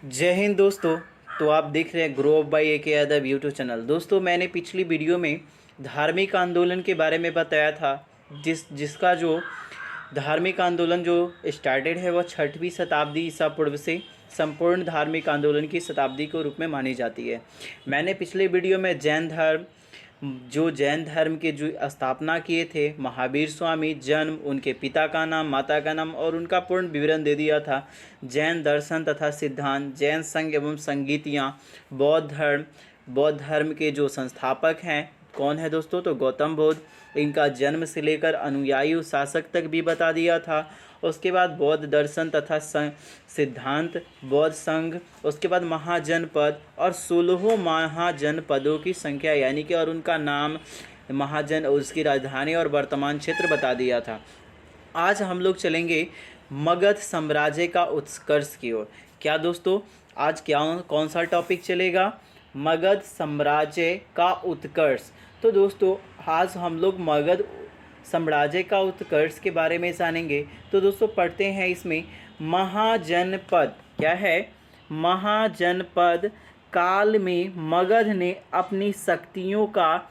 जय हिंद दोस्तों। तो आप देख रहे हैं ग्रो अप बाय ए के यादव यूट्यूब चैनल। दोस्तों, मैंने पिछली वीडियो में धार्मिक आंदोलन के बारे में बताया था। जिसका जो धार्मिक आंदोलन जो स्टार्टेड है वह 6वीं शताब्दी ईसा पूर्व से संपूर्ण धार्मिक आंदोलन की शताब्दी के रूप में मानी जाती है। मैंने पिछले वीडियो में जैन धर्म के जो स्थापना किए थे महावीर स्वामी, जन्म, उनके पिता का नाम, माता का नाम और उनका पूर्ण विवरण दे दिया था। जैन दर्शन तथा सिद्धांत, जैन संघ एवं संगीतियाँ, बौद्ध धर्म के जो संस्थापक हैं कौन है दोस्तों, तो गौतम बुद्ध। इनका जन्म से लेकर अनुयायी शासक तक भी बता दिया था। उसके बाद बौद्ध दर्शन तथा सिद्धांत, बौद्ध संघ, उसके बाद महाजनपद और 16 महाजनपदों की संख्या यानी कि और उनका नाम, महाजन, उसकी राजधानी और वर्तमान क्षेत्र बता दिया था। आज हम लोग चलेंगे मगध साम्राज्य का उत्कर्ष की ओर। क्या दोस्तों, आज कौन सा टॉपिक चलेगा? मगध साम्राज्य का उत्कर्ष। तो दोस्तों, आज हम लोग मगध साम्राज्य का उत्कर्ष के बारे में जानेंगे। तो दोस्तों, पढ़ते हैं इसमें महाजनपद। क्या है? महाजनपद काल में मगध ने अपनी शक्तियों का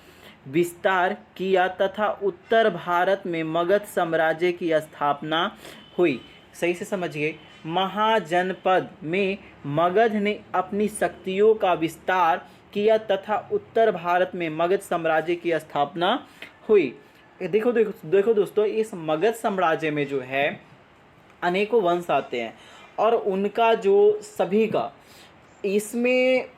विस्तार किया तथा उत्तर भारत में मगध साम्राज्य की स्थापना हुई। सही से समझिए, महाजनपद में मगध ने अपनी शक्तियों का विस्तार किया तथा उत्तर भारत में मगध साम्राज्य की स्थापना हुई। देखो दोस्तों, इस मगध साम्राज्य में जो है अनेकों वंश आते हैं और उनका जो सभी का इसमें,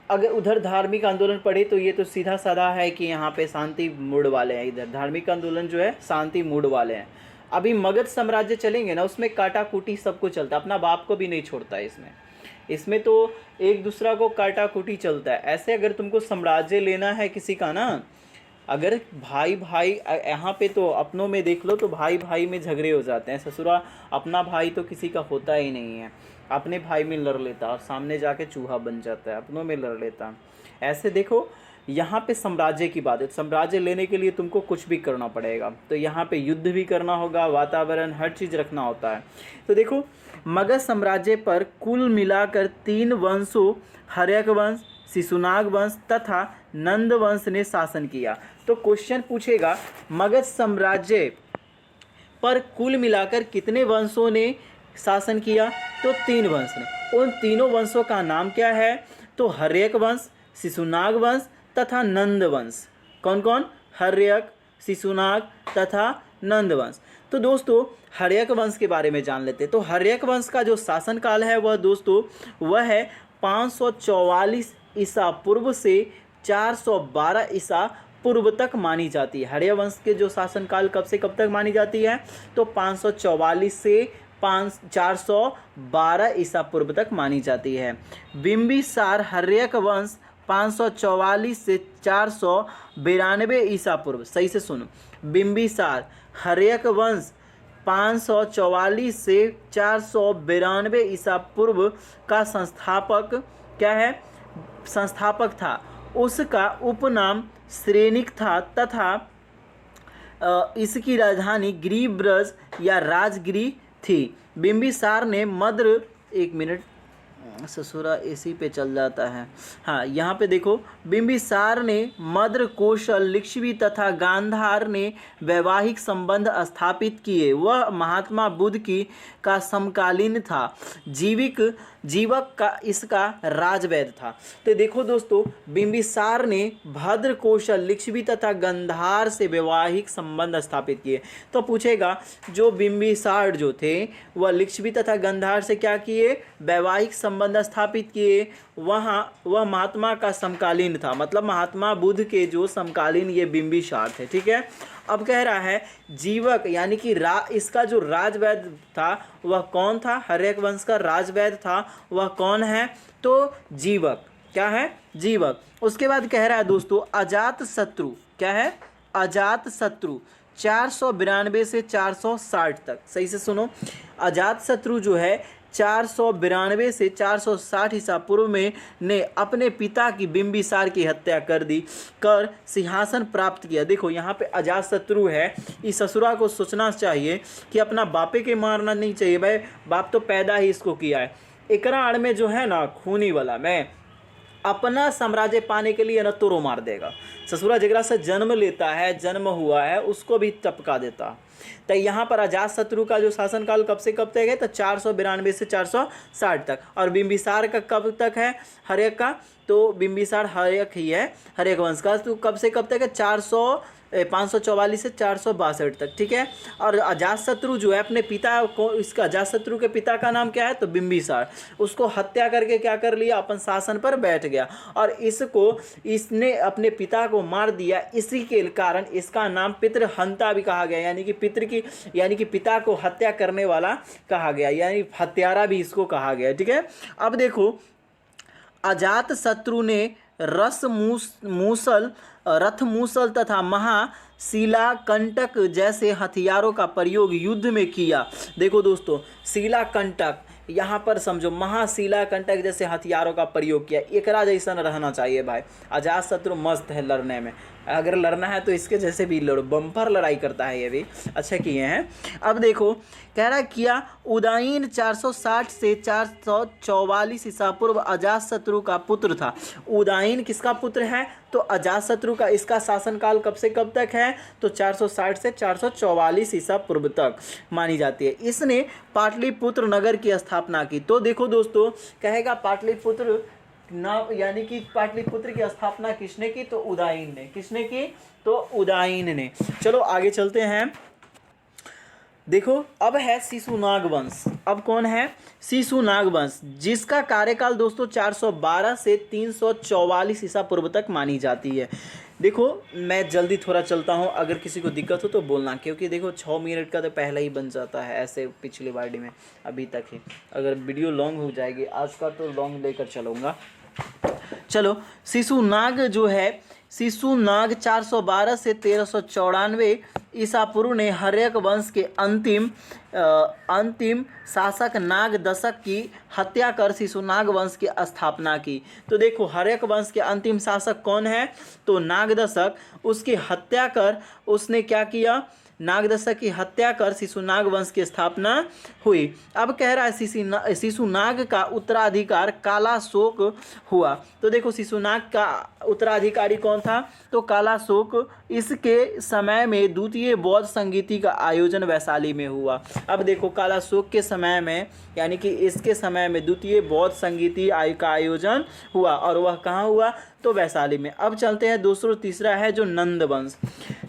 अगर उधर धार्मिक आंदोलन पढ़े तो ये तो सीधा साधा है कि यहाँ पे शांति मूड वाले हैं, इधर धार्मिक आंदोलन जो है शांति मूड वाले हैं। अभी मगध साम्राज्य चलेंगे ना, उसमें काटा कूटी सब कुछ चलता है, अपना बाप को भी नहीं छोड़ता है। इसमें तो एक दूसरा को काटा कूटी चलता है। ऐसे अगर तुमको साम्राज्य लेना है किसी का ना, अगर भाई भाई यहाँ पे तो अपनों में देख लो तो भाई भाई में झगड़े हो जाते हैं। ससुरा अपना भाई तो किसी का होता ही नहीं है, अपने भाई में लड़ लेता और सामने जाके चूहा बन जाता है, अपनों में लड़ लेता। ऐसे देखो, यहाँ पे साम्राज्य की बात है। साम्राज्य लेने के लिए तुमको कुछ भी करना पड़ेगा, तो यहाँ पे युद्ध भी करना होगा, वातावरण हर चीज़ रखना होता है। तो देखो, मगध साम्राज्य पर कुल मिलाकर 3 वंशों, हर्यक वंश, शिशुनाग वंश तथा नंद वंश ने शासन किया। तो क्वेश्चन पूछेगा, मगध साम्राज्य पर कुल मिलाकर कितने वंशों ने शासन किया? तो 3 वंश ने। उन तीनों वंशों का नाम क्या है? तो हर्यक वंश, शिशुनाग वंश तथा नंद वंश। कौन कौन? हर्यक, शिशुनाग तथा नंद वंश। तो दोस्तों, हर्यक वंश के बारे में जान लेते हैं। तो हर्यक वंश का जो शासन काल है वह दोस्तों वह है 544 ईसा पूर्व से 412 ईसा पूर्व तक मानी जाती है। हर्यक वंश के जो शासनकाल कब से कब तक मानी जाती है? तो 544 से 412 ईसा पूर्व तक मानी जाती है। बिंबिसार हर्यक वंश 544 से 492 ईसा पूर्व। सही से सुनो, बिंबिसार हर्यक वंश 544 से 492 ईसा पूर्व का संस्थापक क्या है? संस्थापक था। उसका उपनाम श्रेनिक था तथा इसकी राजधानी गिरिब्रज या राजगिरी थी। बिंबिसार ने मद्र, एक मिनट, ससुरा इसी पे चल जाता है। हाँ, यहाँ पे देखो, बिंबिसार ने मद्र, कौशल, लिच्छवी तथा गांधार ने वैवाहिक संबंध स्थापित किए। वह महात्मा बुद्ध की का समकालीन था। जीवक का इसका राजवैद था। तो देखो दोस्तों, बिंबिसार ने भद्र, कौशल, लिच्छवी तथा गांधार से वैवाहिक संबंध स्थापित किए। तो पूछेगा, जो बिंबिसार जो थे वह लिच्छवी तथा गांधार से क्या किए? वैवाहिक संबंध स्थापित किए। वह महात्मा का समकालीन था, मतलब महात्मा बुद्ध के जो समकालीन ये बिंबिसार थे। ठीक है। अब कह रहा है जीवक यानी कि इसका जो राजवैद था वह कौन था? हर्यक वंश का राजवैद था, वह कौन है? तो जीवक। क्या है? जीवक। उसके बाद कह रहा है दोस्तों, अजात शत्रु। क्या है? अजात शत्रु 492 से 460 तक। सही से सुनो, अजात शत्रु जो है 492 से 460 ईसा पूर्व में ने अपने पिता की बिंबिसार की हत्या कर सिंहासन प्राप्त किया। देखो, यहाँ पे अजातशत्रु है। इस ससुरा को सोचना चाहिए कि अपना बापे के मारना नहीं चाहिए। भाई, बाप तो पैदा ही इसको किया है। एकरा आड़ में जो है ना खूनी वाला मैं अपना साम्राज्य पाने के लिए न तोरो मार देगा। ससुरा जगरा से जन्म लेता है, जन्म हुआ है, उसको भी टपका देता। तो यहाँ पर अजात शत्रु का जो शासनकाल कब से कब तक है, तो 492 से 460 तक। और बिंबिसार का कब तक है, हर्यक का, तो बिंबिसार हर्यक ही है, हर्यक वंश का। तो कब से कब तक है, 544 से 462 तक, ठीक है। और अजातशत्रु जो है अपने पिता को, इसका अजातशत्रु के पिता का नाम क्या है, तो बिंबिसार, उसको हत्या करके क्या कर लिया, अपन शासन पर बैठ गया। और इसने अपने पिता को मार दिया, इसी के कारण इसका नाम पितृहंता भी कहा गया, यानी कि पिता को हत्या करने वाला कहा गया, यानी हत्यारा भी इसको कहा गया, ठीक है। अब देखो, अजातशत्रु ने रथ मूसल तथा महाशिलाकंटक जैसे हथियारों का प्रयोग युद्ध में किया। देखो दोस्तों, शिलाकंटक यहाँ पर समझो, महाशिलाकंटक जैसे हथियारों का प्रयोग किया। एकरा जैसा रहना चाहिए भाई। अजातशत्रु मस्त है लड़ने में, अगर लड़ना है तो इसके जैसे भी लड़ो, बम्पर लड़ाई करता है, ये भी अच्छा किए हैं। अब देखो, कह रहा किया उदायीन 460 से 444 ईसा पूर्व अजातशत्रु का पुत्र था। उदायीन किसका पुत्र है, तो अजातशत्रु का। इसका शासनकाल कब से कब तक है, तो 460 से 444 ईसा पूर्व तक मानी जाती है। इसने पाटलिपुत्र नगर की स्थापना की। तो देखो दोस्तों, कहेगा पाटलिपुत्र नाम, यानी कि पाटलिपुत्र की स्थापना किसने की, तो उदायीन ने। किसने की, तो उदायीन ने। चलो आगे चलते हैं। देखो, अब है शिशुनाग वंश। अब कौन है, शिशुनाग वंश, जिसका कार्यकाल दोस्तों 412 से 344 ईसा पूर्व तक मानी जाती है। देखो, मैं जल्दी थोड़ा चलता हूँ, अगर किसी को दिक्कत हो तो बोलना, क्योंकि देखो 6 मिनट का तो पहले ही बन जाता है ऐसे पिछली वार्डी में अभी तक ही। अगर वीडियो लॉन्ग हो जाएगी, आज का तो लॉन्ग लेकर चलूँगा। चलो, शिशुनाग जो है, शिशुनाग 412 से 1394 ईसा पूर्व ने हर्यक वंश के अंतिम शासक नागदशक की हत्या कर शिशुनाग वंश की स्थापना की। तो देखो, हर्यक वंश के अंतिम शासक कौन है, तो नागदशक। उसकी हत्या कर उसने क्या किया, नागदशक की हत्या कर शिशुनाग वंश की स्थापना हुई। अब कह रहा है शिशुनाग का उत्तराधिकार कालाशोक हुआ। तो देखो, शिशुनाग का उत्तराधिकारी कौन था, तो कालाशोक। इसके समय में द्वितीय बौद्ध संगीति का आयोजन वैशाली में हुआ। अब देखो, कालाशोक के समय में, यानी कि इसके समय में द्वितीय बौद्ध संगीति का आयोजन हुआ, और वह कहाँ हुआ, तो वैशाली में। अब चलते हैं दूसरा, तीसरा है जो नंद वंश।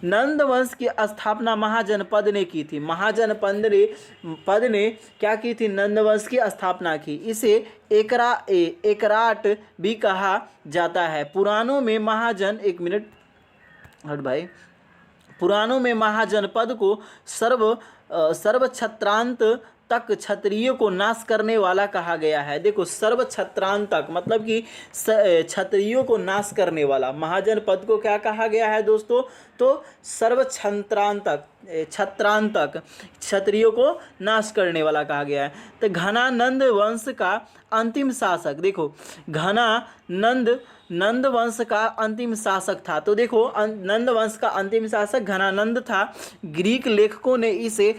नंद वंश की स्थापना महाजनपद ने की थी। महाजनपद ने क्या की थी, नंद वंश की स्थापना की। इसे एकराट भी कहा जाता है। पुराणों में महाजन, एक मिनट हट भाई, पुराणों में महाजनपद को सर्वछत्रांत तक क्षत्रियों को नाश करने वाला कहा गया है। देखो, सर्वछत्रांतक मतलब कि क्षत्रियों को नाश करने वाला। महाजनपद को क्या कहा गया है दोस्तों, तो सर्वछत्रांतक क्षत्रियों को नाश करने वाला कहा गया है। तो घनानंद वंश का अंतिम शासक, देखो नंद वंश का अंतिम शासक था। तो देखो, नंद वंश का अंतिम शासक घनानंद था। ग्रीक लेखकों ने इसे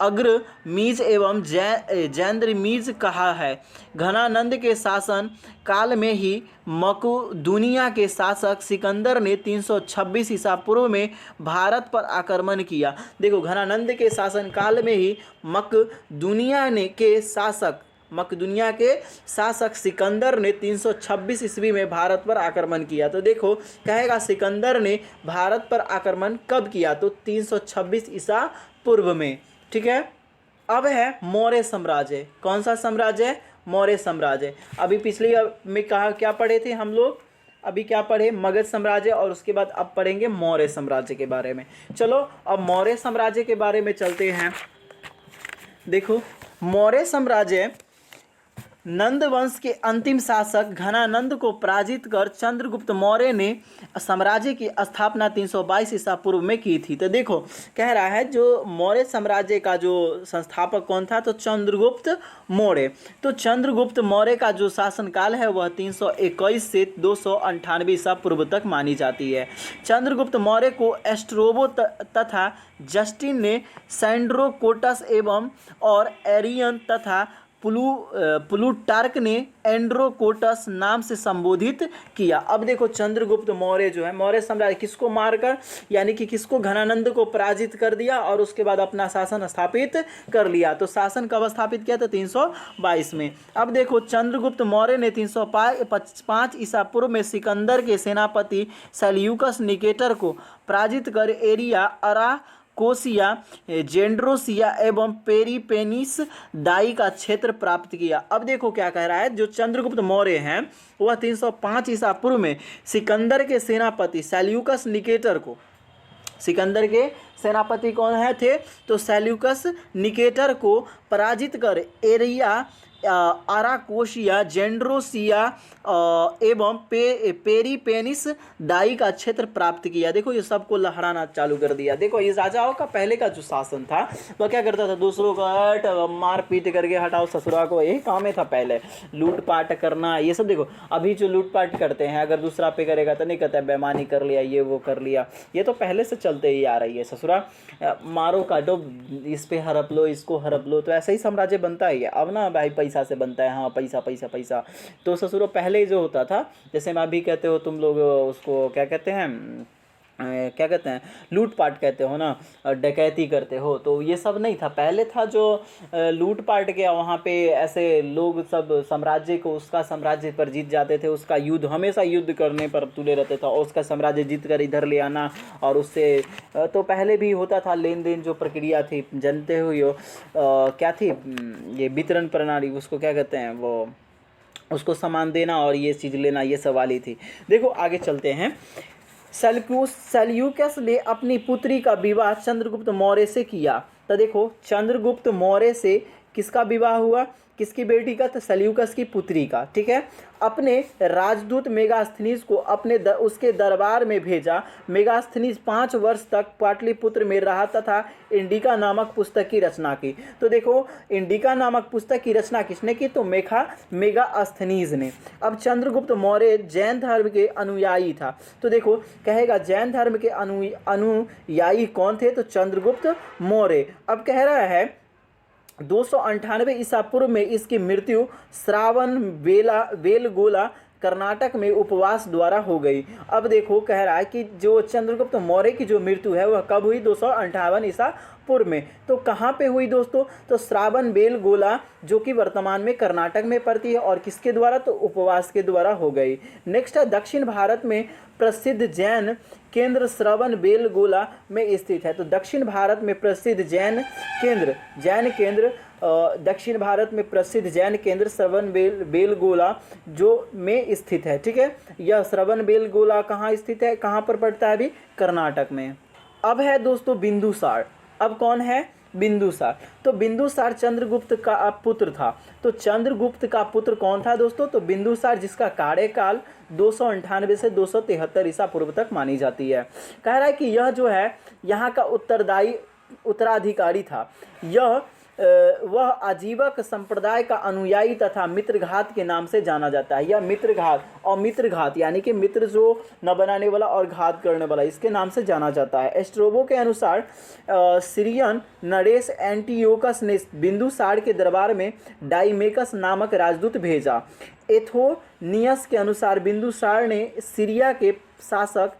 अग्रमीज एवं जैंद्रमीज कहा है। घनानंद के शासन काल में ही मकदूनिया के शासक सिकंदर ने 326 ईसा पूर्व में भारत पर आक्रमण किया। देखो, घनानंद के शासन काल में ही मकदूनिया के शासक सिकंदर ने 326 ईस्वी में भारत पर आक्रमण किया। तो देखो, कहेगा सिकंदर ने भारत पर आक्रमण कब किया, तो 326 ईसा पूर्व में, ठीक है। अब है मौर्य साम्राज्य। कौन सा साम्राज्य, मौर्य साम्राज्य। अभी पिछली में कहा क्या पढ़े थे हम लोग, अभी क्या पढ़े, मगध साम्राज्य, और उसके बाद अब पढ़ेंगे मौर्य साम्राज्य के बारे में। चलो, अब मौर्य साम्राज्य के बारे में चलते हैं। देखो, मौर्य साम्राज्य नंद वंश के अंतिम शासक घनानंद को पराजित कर चंद्रगुप्त मौर्य ने साम्राज्य की स्थापना 322 ईसा पूर्व में की थी। तो देखो, कह रहा है जो मौर्य साम्राज्य का जो संस्थापक कौन था, तो चंद्रगुप्त मौर्य। तो चंद्रगुप्त मौर्य का जो शासनकाल है वह 321 से 298 ईसा पूर्व तक मानी जाती है। चंद्रगुप्त मौर्य को एस्ट्रोबो तथा जस्टिन ने सैंड्रोकोटस एवं और एरियन तथा प्लूटार्क ने एंड्रोकोटस नाम से संबोधित किया। अब देखो चंद्रगुप्त मौर्य जो है, मौर्य साम्राज्य किसको मारकर, यानी कि किसको, घनानंद को पराजित कर दिया और उसके बाद अपना शासन स्थापित कर लिया। तो शासन कब स्थापित किया था? 322 में। अब देखो चंद्रगुप्त मौर्य ने 305 ईसा पूर्व में सिकंदर के सेनापति सेल्यूकस निकेटर को पराजित कर एरिया, अराकोसिया, जेंड्रोसिया एवं पेरिपेनिस दाई का क्षेत्र प्राप्त किया। अब देखो क्या कह रहा है, जो चंद्रगुप्त मौर्य हैं वह 305 ईसा पूर्व में सिकंदर के सेनापति सेल्यूकस निकेटर को, सिकंदर के सेनापति कौन है थे? तो सेल्यूकस निकेटर को पराजित कर एरिया, आराकोशिया, जेंड्रोसिया एवं पेरिपेनिस दाई का क्षेत्र प्राप्त किया। देखो ये सबको लहराना चालू कर दिया। देखो ये राजाओं का पहले का जो शासन था वह क्या करता था? दूसरों को मार पीट करके हटाओ ससुरा को, यही काम है था पहले, लूटपाट करना ये सब। देखो अभी जो लूटपाट करते हैं, अगर दूसरा पे करेगा तो नहीं कहता है बेईमानी कर लिया, ये वो कर लिया, ये तो पहले से चलते ही आ रही है। ससुरा मारो काटो, इस पे हड़प लो, इसको हड़प लो, तो ऐसा ही साम्राज्य बनता है। अब ना भाई पैसा से बनता है, हाँ पैसा पैसा पैसा। तो ससुरो पहले जो होता था, जैसे मैं अभी कहते हो तुम लोग उसको क्या कहते हैं, क्या कहते हैं, लूटपाट कहते हो ना, डकैती करते हो, तो ये सब नहीं था। पहले था जो लूटपाट किया, वहाँ पे ऐसे लोग सब साम्राज्य को, उसका साम्राज्य पर जीत जाते थे, उसका युद्ध, हमेशा युद्ध करने पर तुले रहते था, और उसका साम्राज्य जीत कर इधर ले आना, और उससे तो पहले भी होता था लेन देन, जो प्रक्रिया थी जानते हो यो क्या थी, ये वितरण प्रणाली, उसको क्या कहते हैं, वो उसको सामान देना और ये चीज़ लेना, ये सब वाली थी। देखो आगे चलते हैं। सेल्यूकस ने अपनी पुत्री का विवाह चंद्रगुप्त मौर्य से किया। तो देखो चंद्रगुप्त मौर्य से किसका विवाह हुआ, किसकी बेटी का? तो सेल्यूकस की पुत्री का, ठीक है। अपने राजदूत मेगास्थनीज को उसके दरबार में भेजा। मेगास्थनीज 5 वर्ष तक पाटलिपुत्र में रहा तथा इंडिका नामक पुस्तक की रचना की। तो देखो इंडिका नामक पुस्तक की रचना किसने की? तो मेगास्थनीज ने। अब चंद्रगुप्त मौर्य जैन धर्म के अनुयायी था। तो देखो कहेगा जैन धर्म के अनुयायी कौन थे? तो चंद्रगुप्त मौर्य। अब कह रहा है 298 ईसा पूर्व में इसकी मृत्यु श्रावण बेलगोला कर्नाटक में उपवास द्वारा हो गई। अब देखो कह रहा है कि जो चंद्रगुप्त मौर्य की जो मृत्यु है वह कब हुई? 258 ईसा पूर्व में। तो कहाँ पे हुई दोस्तों? तो श्रावण बेलगोला, जो कि वर्तमान में कर्नाटक में पड़ती है, और किसके द्वारा? तो उपवास के द्वारा हो गई। नेक्स्ट है दक्षिण भारत में प्रसिद्ध जैन केंद्र श्रवण बेलगोला में स्थित है। तो दक्षिण भारत में प्रसिद्ध जैन केंद्र दक्षिण भारत में प्रसिद्ध जैन केंद्र श्रवण बेलगोला जो में स्थित है, ठीक है। यह श्रवण बेलगोला कहाँ स्थित है, कहाँ पर पड़ता है? अभी कर्नाटक में। अब है दोस्तों बिंदुसार। अब कौन है? बिंदुसार। तो बिंदुसार चंद्रगुप्त का पुत्र था। तो चंद्रगुप्त का पुत्र कौन था दोस्तों? तो बिंदुसार, जिसका कार्यकाल 298 से 273 ईसा पूर्व तक मानी जाती है। कह रहा है कि यह जो है यहाँ का उत्तराधिकारी था। वह आजीवक संप्रदाय का अनुयायी तथा मित्रघात के नाम से जाना जाता है। यह मित्रघात यानी कि मित्र जो न बनाने वाला और घात करने वाला, इसके नाम से जाना जाता है। एस्ट्रोबो के अनुसार सीरियन नरेश एंटियोकस ने बिंदुसार के दरबार में डाइमेकस नामक राजदूत भेजा। एथोनियस के अनुसार बिंदुसार ने सीरिया के शासक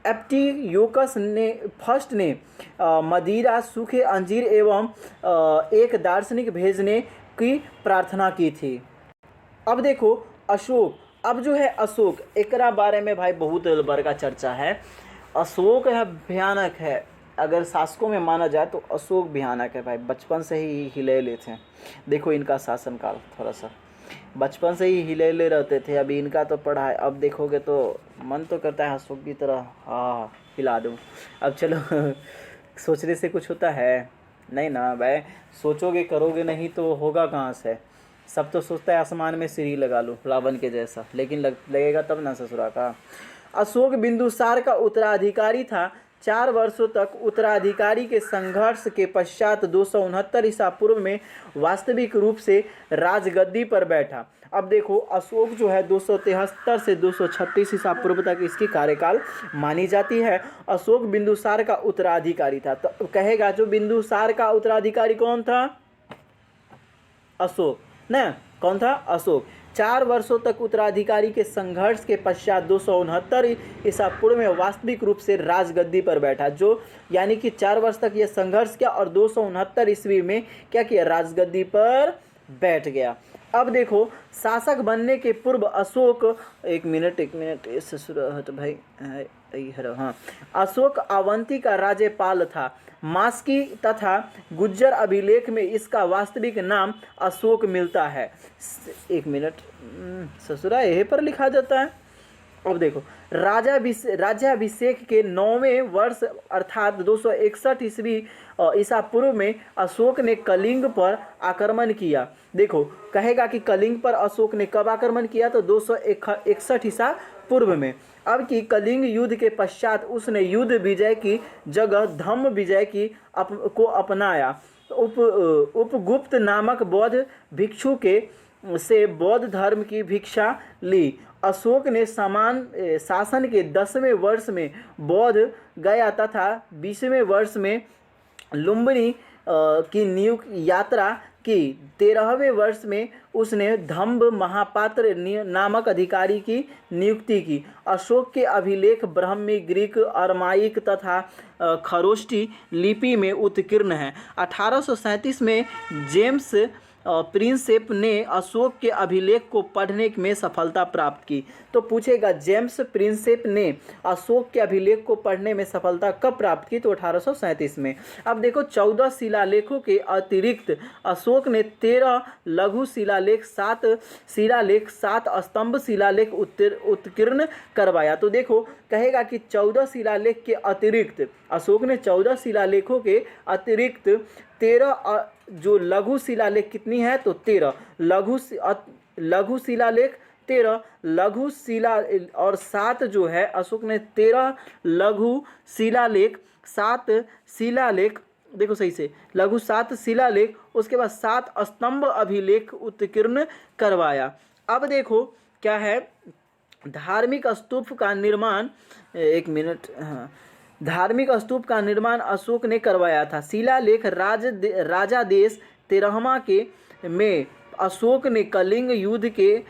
एप्टियोकस ने फर्स्ट ने मदिरा, सूखे अंजीर एवं एक दार्शनिक भेजने की प्रार्थना की थी। अब देखो अशोक। अब जो है अशोक, एकरा बारे में भाई बहुत बड़का चर्चा है। अशोक है भयानक है, अगर शासकों में माना जाए तो अशोक भयानक है भाई। बचपन से ही हिले लेते हैं। देखो इनका शासनकाल, थोड़ा सा बचपन से ही हिले ले रहते थे। अभी इनका तो पढ़ा है, अब देखोगे तो मन तो करता है अशोक की तरह हिला दूँ। अब चलो सोचने से कुछ होता है नहीं ना भाई, सोचोगे करोगे नहीं तो होगा कहाँ से। सब तो सोचता है आसमान में सीढ़ी लगा लूँ रावण के जैसा, लेकिन लगेगा तब ना ससुरा का। अशोक बिंदुसार का उत्तराधिकारी था। 4 वर्षों तक उत्तराधिकारी के संघर्ष के पश्चात 269 ईसा पूर्व में वास्तविक रूप से राजगद्दी पर बैठा। अब देखो अशोक जो है 273 से 236 ईसा पूर्व तक इसकी कार्यकाल मानी जाती है। अशोक बिंदुसार का उत्तराधिकारी था। तो कहेगा जो बिंदुसार का उत्तराधिकारी कौन था? अशोक ना, कौन था? अशोक। 4 वर्षों तक उत्तराधिकारी के संघर्ष के पश्चात 269 ईसा पूर्व में वास्तविक रूप से राजगद्दी पर बैठा, जो यानी कि 4 वर्ष तक यह संघर्ष किया और 269 ईस्वी में क्या किया? राजगद्दी पर बैठ गया। अब देखो, शासक बनने के पूर्व अशोक, एक मिनट ससुराहत भाई, हाँ, अशोक अवंती का राज्यपाल था। मास्की तथा गुज्जर अभिलेख में इसका वास्तविक नाम अशोक मिलता है। एक मिनट, ससुरा यहीं पर लिखा जाता है। अब देखो, राज्याभिषेक के 9वें वर्ष अर्थात 261 ईस्वी ईसा पूर्व में अशोक ने कलिंग पर आक्रमण किया। देखो, कहेगा कि कलिंग पर अशोक ने कब आक्रमण किया? तो 261 ईसा पूर्व में। अब की कलिंग युद्ध के पश्चात उसने युद्ध विजय की जगह धम्म विजय को अपनाया। उपगुप्त नामक बौद्ध भिक्षु से बौद्ध धर्म की भिक्षा ली। अशोक ने समान शासन के 10वें वर्ष में बौद्ध गया तथा 20वें वर्ष में लुम्बिनी की यात्रा की। 13वें वर्ष में उसने धम्ब महापात्र नामक अधिकारी की नियुक्ति की। अशोक के अभिलेख ब्राह्मी, ग्रीक, अरमाइक तथा खरोष्टी लिपि में उत्कीर्ण हैं। 1837 में जेम्स प्रिंसेप ने अशोक के अभिलेख को पढ़ने में सफलता प्राप्त की। तो पूछेगा, जेम्स प्रिंसेप ने अशोक के अभिलेख को पढ़ने में सफलता कब प्राप्त की? तो 1837 में। अब देखो, 14 शिलालेखों के अतिरिक्त अशोक ने 13 लघु शिलालेख, 7 स्तंभ शिलालेख उत्कीर्ण करवाया। तो देखो, कहेगा कि 14 शिलालेख के अतिरिक्त अशोक ने 14 शिलालेखों के अतिरिक्त 13 जो लघु शिलालेख कितनी है? तो 13 लघु शिलालेख, 13 लघु शिला और 7 जो है अशोक ने 13 लघु शिलालेख, 7 शिलालेख, देखो सही से, लघु 7 शिलालेख, उसके बाद 7 स्तंभ अभिलेख उत्कीर्ण करवाया। अब देखो क्या है, धार्मिक स्तूप का निर्माण, एक मिनट, हाँ, धार्मिक स्तूप का निर्माण अशोक ने करवाया था। शिलालेख राजादेश 13वां के में अशोक ने कलिंग युद्ध के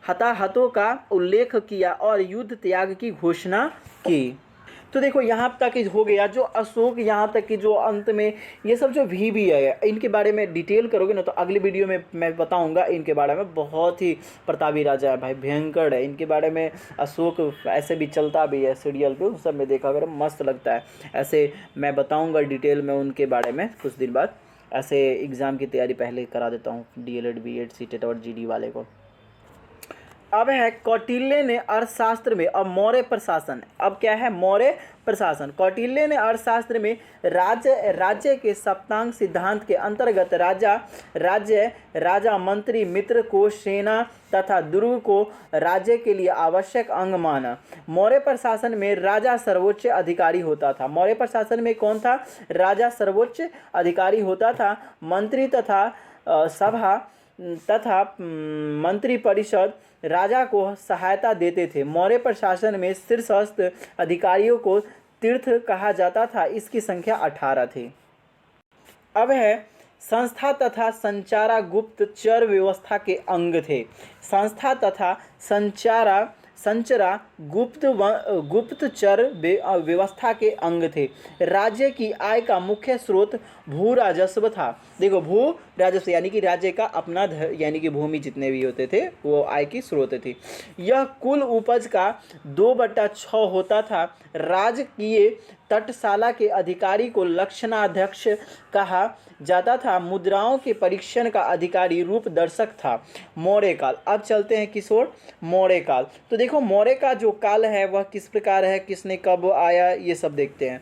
हताहतों का उल्लेख किया और युद्ध त्याग की घोषणा की। तो देखो, यहाँ तक हो गया जो अशोक, यहाँ तक कि जो अंत में ये सब जो भी है, इनके बारे में डिटेल करोगे ना तो अगली वीडियो में मैं बताऊंगा इनके बारे में। बहुत ही प्रतापी राजा है भाई, भयंकर है। इनके बारे में अशोक ऐसे भी चलता भी है सीरियल पे, उन सब में देखा अगर मस्त लगता है। ऐसे मैं बताऊँगा डिटेल में उनके बारे में कुछ दिन बाद। ऐसे एग्ज़ाम की तैयारी पहले करा देता हूँ, DLED, BEd, CTET और GD वाले को। अब है कौटिल्य ने अर्थशास्त्र में, अब मौर्य प्रशासन। अब क्या है? मौर्य प्रशासन। कौटिल्य ने अर्थशास्त्र में राज्य के सप्तांग सिद्धांत के अंतर्गत राजा, मंत्री, मित्र को, सेना तथा दुर्ग को राज्य के लिए आवश्यक अंग माना। मौर्य प्रशासन में राजा सर्वोच्च अधिकारी होता था। मौर्य प्रशासन में कौन था? राजा सर्वोच्च अधिकारी होता था। मंत्री तथा सभा तथा मंत्री परिषद राजा को सहायता देते थे। मौर्य प्रशासन में शीर्षस्थ अधिकारियों को तीर्थ कहा जाता था। इसकी संख्या 18 थी। अब है संस्था तथा संचारा गुप्तचर व्यवस्था के अंग थे। संस्था तथा संचरा गुप्तचर व्यवस्था के अंग थे। राज्य की आय का मुख्य स्रोत भू राजस्व था। देखो, भू राजस्व यानी कि राज्य का अपना यानी कि भूमि जितने भी होते थे वो आय की स्रोत थी। यह कुल उपज का 2/6 होता था। राजकीय तटशाला के अधिकारी को लक्षणाध्यक्ष कहा जाता था। मुद्राओं के परीक्षण का अधिकारी रूप दर्शक था। मौर्य काल। अब चलते हैं किशोर, मौर्य काल। तो देखो, मौर्य का जो काल है वह किस प्रकार है, किसने कब आया, ये सब देखते हैं।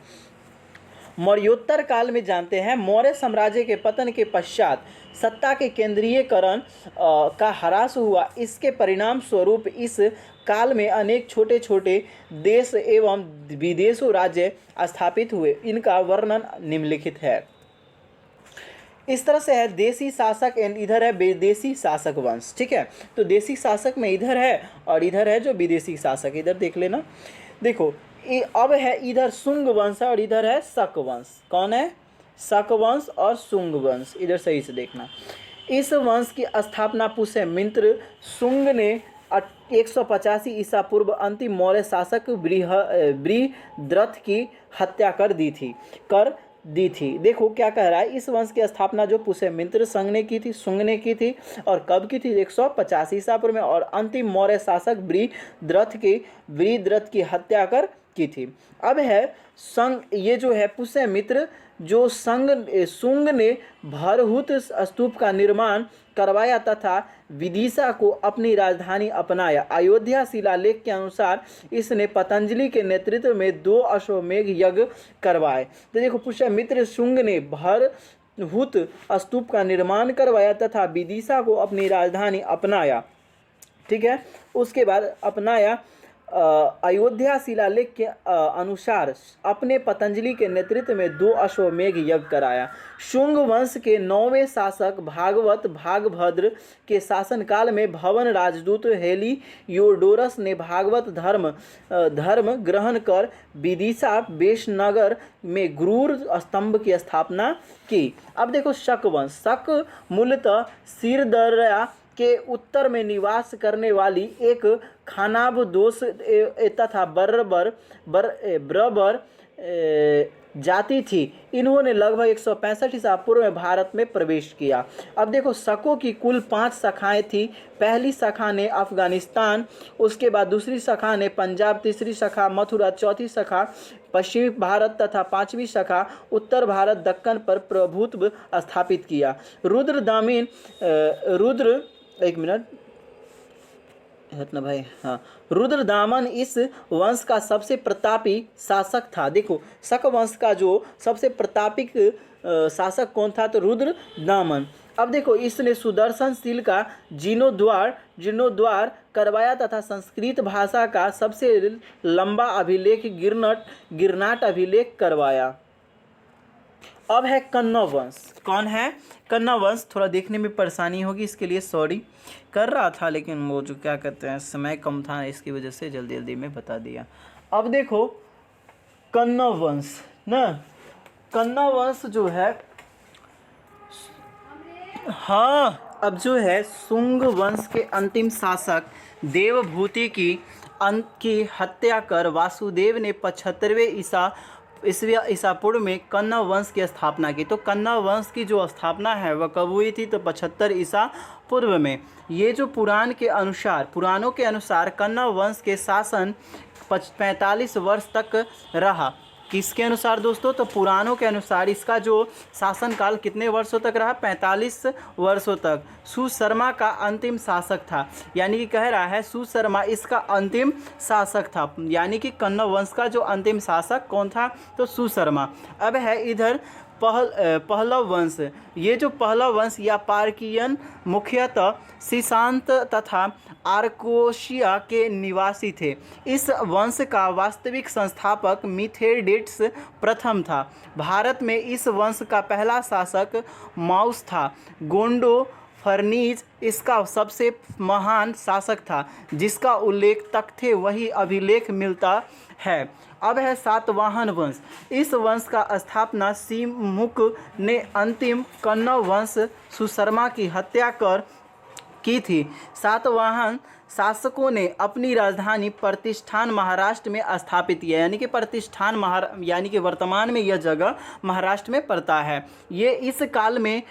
मौर्योत्तर काल में जानते हैं, मौर्य साम्राज्य के पतन के पश्चात सत्ता के केंद्रीयकरण का ह्रास हुआ। इसके परिणाम स्वरूप इस काल में अनेक छोटे छोटे देश एवं विदेशों राज्य स्थापित हुए। इनका वर्णन निम्नलिखित है। इस तरह से है देसी शासक एंड इधर है विदेशी शासक वंश। ठीक है, तो देसी शासक में इधर है और इधर है जो विदेशी शासक, इधर देख लेना। देखो, अब है इधर शुंग वंश और इधर है शक वंश। कौन है? शक वंश और शुंग वंश, इधर सही से देखना। इस वंश की स्थापना पुष्य मित्र शुंग ने 185 ईसा पूर्व अंतिम मौर्य शासक बृहद्रथ की हत्या कर दी थी। देखो क्या कह रहा है, इस वंश की स्थापना जो पुष्यमित्र शुंग ने की थी और कब की थी, 185 ईसा पूर्व में, और अंतिम मौर्य शासक बृहद्रथ की हत्या कर की थी। अब है संग, ये जो है पुष्यमित्र जो शुंग ने भरहुत स्तूप का निर्माण करवाया तथा विदिशा को अपनी राजधानी अपनाया। अयोध्या शिलालेख के अनुसार इसने पतंजलि के नेतृत्व में 2 अश्वमेध यज्ञ करवाए। तो देखो पुष्यमित्र शुंग ने भरहुत स्तूप का निर्माण करवाया तथा विदिशा को अपनी राजधानी अपनाया। ठीक है, उसके बाद अपनाया अयोध्या शिलालेख के अनुसार अपने पतंजलि के नेतृत्व में 2 अश्वमेध यज्ञ कराया। शुंग वंश के 9वें शासक भागभद्र के शासनकाल में भवन राजदूत हेलियोडोरस ने भागवत धर्म ग्रहण कर विदिशा बेशनगर में क्रूर स्तंभ की स्थापना की। अब देखो शक वंश, शक मूलतः सिरदर्या के उत्तर में निवास करने वाली एक खानाबदोश तथा बर्बर जाति थी। इन्होंने लगभग 165 ईसा पूर्व में भारत में प्रवेश किया। अब देखो शकों की कुल 5 शाखाएं थी। पहली शाखा ने अफगानिस्तान, उसके बाद दूसरी शाखा ने पंजाब, तीसरी शाखा मथुरा, चौथी शाखा पश्चिमी भारत तथा 5वीं शाखा उत्तर भारत दक्कन पर प्रभुत्व स्थापित किया। रुद्रदामन इस वंश का सबसे प्रतापी शासक था। देखो शक वंश का जो सबसे प्रतापी शासक कौन था, तो रुद्रदामन। अब देखो इसने सुदर्शनशील का जीर्णोद्धार करवाया तथा संस्कृत भाषा का सबसे लंबा अभिलेख गिरनाट अभिलेख करवाया। अब है कन्नौ वंश। कौन है? कन्नौ वंश। थोड़ा देखने में परेशानी होगी, इसके लिए सॉरी कर रहा था, लेकिन वो जो क्या कहते हैं समय कम था, इसकी वजह से जल्दी जल्दी में बता दिया। अब देखो कन्नौ वंश ना, कन्नौ वंश जो है, हाँ, अब जो है शुंग वंश के अंतिम शासक देवभूति की हत्या कर वासुदेव ने 75वें ईसा पूर्व में कन्नौ वंश की स्थापना की। तो कन्नौ वंश की जो स्थापना है वह कब हुई थी, तो 75 ईसा पूर्व में। ये जो पुराणों के अनुसार कन्नौ वंश के शासन 45 वर्ष तक रहा। किसके अनुसार दोस्तों? तो पुराणों के अनुसार इसका जो शासनकाल कितने वर्षों तक रहा? 45 वर्षों तक। सुशर्मा का अंतिम शासक था, यानी कि कह रहा है सुशर्मा इसका अंतिम शासक था, यानी कि कन्नौ वंश का जो अंतिम शासक कौन था? तो सुशर्मा। अब है इधर पहलव वंश। ये जो पहलव वंश या पारकियन मुख्यतः शीशांत तथा आर्कोशिया के निवासी थे। इस वंश का वास्तविक संस्थापक मिथेडेट्स प्रथम था। भारत में इस वंश का पहला शासक माउस था। गोंडो फर्नीज इसका सबसे महान शासक था, जिसका उल्लेख तख्ते वही अभिलेख मिलता है। अब है सातवाहन वंश। इस वंश का स्थापना सिमुक ने अंतिम कन्नौ वंश सुशर्मा की हत्या कर की थी। सातवाहन शासकों ने अपनी राजधानी प्रतिष्ठान महाराष्ट्र में स्थापित किया, यानी कि यानी कि वर्तमान में यह जगह महाराष्ट्र में पड़ता है। ये इस काल में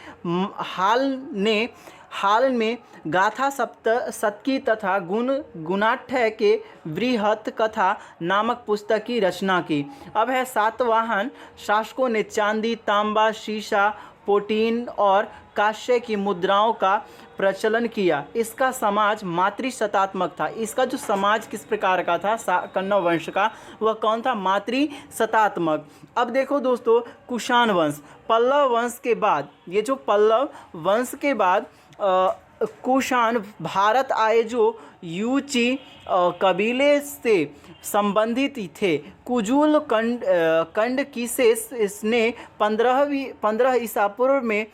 हाल में गाथा शतकी तथा गुणाढ्य के बृहत कथा नामक पुस्तक की रचना की। अब है सातवाहन शासकों ने चांदी, तांबा, शीशा, पोटीन और कांस्य की मुद्राओं का प्रचलन किया। इसका समाज मातृसत्तात्मक था। इसका जो समाज किस प्रकार का था कन्नौ वंश का, वह कौन था? मातृसत्तात्मक। अब देखो दोस्तों कुषाण वंश। पल्लव वंश के बाद, ये जो पल्लव वंश के बाद कुषाण भारत आए, जो यूची कबीले से संबंधित थे। कुजुल कंड किसेस इसने 15 ईसा पूर्व में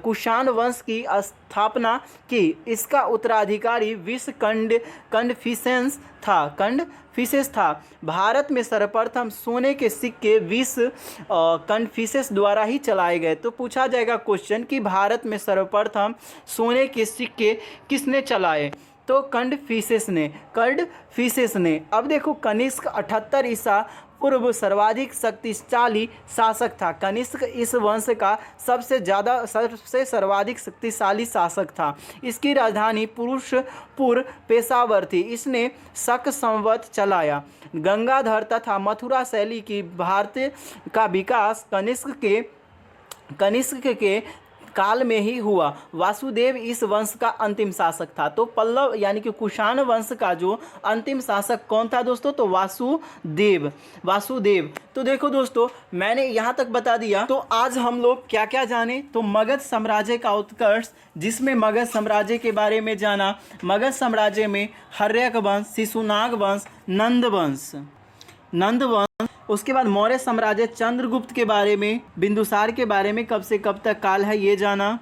कुषाण वंश की स्थापना की। इसका उत्तराधिकारी विष कंडफिसेंस था, कन्फ्यूशियस था। भारत में सर्वप्रथम सोने के सिक्के 20 कन्फ्यूशियस द्वारा ही चलाए गए। तो पूछा जाएगा क्वेश्चन कि भारत में सर्वप्रथम सोने के सिक्के किसने चलाए, तो कन्फ्यूशियस ने। अब देखो, कनिष्क 78 ईसा पूर्व सर्वाधिक शक्तिशाली शासक था। कनिष्क इस वंश का सबसे सर्वाधिक शक्तिशाली शासक था। इसकी राजधानी पुरुषपुर पेशावर थी। इसने शक संवत चलाया। गंगाधर तथा मथुरा शैली की भारत का विकास कनिष्क के काल में ही हुआ। वासुदेव इस वंश का अंतिम शासक था। तो पल्लव यानी कि कुषाण वंश का जो अंतिम शासक कौन था दोस्तों, तो वासुदेव। तो देखो दोस्तों, मैंने यहाँ तक बता दिया। तो आज हम लोग क्या क्या जाने, तो मगध साम्राज्य का उत्कर्ष, जिसमें मगध साम्राज्य के बारे में जाना। मगध साम्राज्य में हर्यक वंश, शिशुनाग वंश, नंद वंश, उसके बाद मौर्य साम्राज्य, चंद्रगुप्त के बारे में, बिंदुसार के बारे में कब से कब तक काल है ये जाना।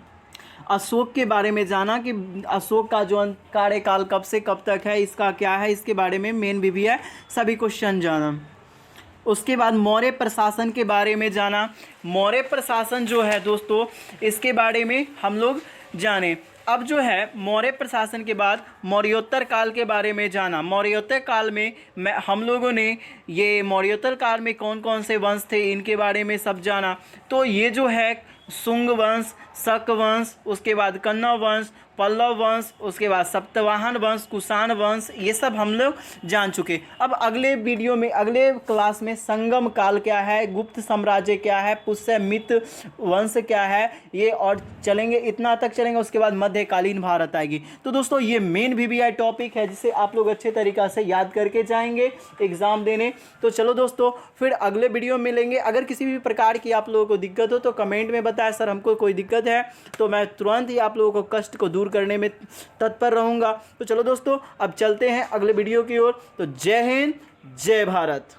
अशोक के बारे में जाना कि अशोक का जो कार्यकाल कब से कब तक है, इसका क्या है, इसके बारे में मेन भी है, सभी क्वेश्चन जाना। उसके बाद मौर्य प्रशासन के बारे में जाना। मौर्य प्रशासन जो है दोस्तों, इसके बारे में हम लोग जाने। अब जो है मौर्य प्रशासन के बाद मौर्योत्तर काल के बारे में जाना। मौर्योत्तर काल में हम लोगों ने ये मौर्योत्तर काल में कौन कौन से वंश थे, इनके बारे में सब जाना। तो ये जो है शुंग वंश, शक वंश, उसके बाद कन्नौ वंश, पल्लव वंश, उसके बाद सप्तवाहन वंश, कुषाण वंश, ये सब हम लोग जान चुके। अब अगले वीडियो में, अगले क्लास में संगम काल क्या है, गुप्त साम्राज्य क्या है, पुष्यमित्र वंश क्या है, ये और चलेंगे, इतना तक चलेंगे। उसके बाद मध्यकालीन भारत आएगी। तो दोस्तों ये मेन VVI टॉपिक है, जिसे आप लोग अच्छे तरीक़ा से याद करके जाएंगे एग्ज़ाम देने। तो चलो दोस्तों, फिर अगले वीडियो में मिलेंगे। अगर किसी भी प्रकार की आप लोगों को दिक्कत हो तो कमेंट में बताएं, सर हमको कोई दिक्कत है, तो मैं तुरंत ही आप लोगों को कष्ट को दूर करने में तत्पर रहूँगा। तो चलो दोस्तों, अब चलते हैं अगले वीडियो की ओर। तो जय हिंद, जय भारत।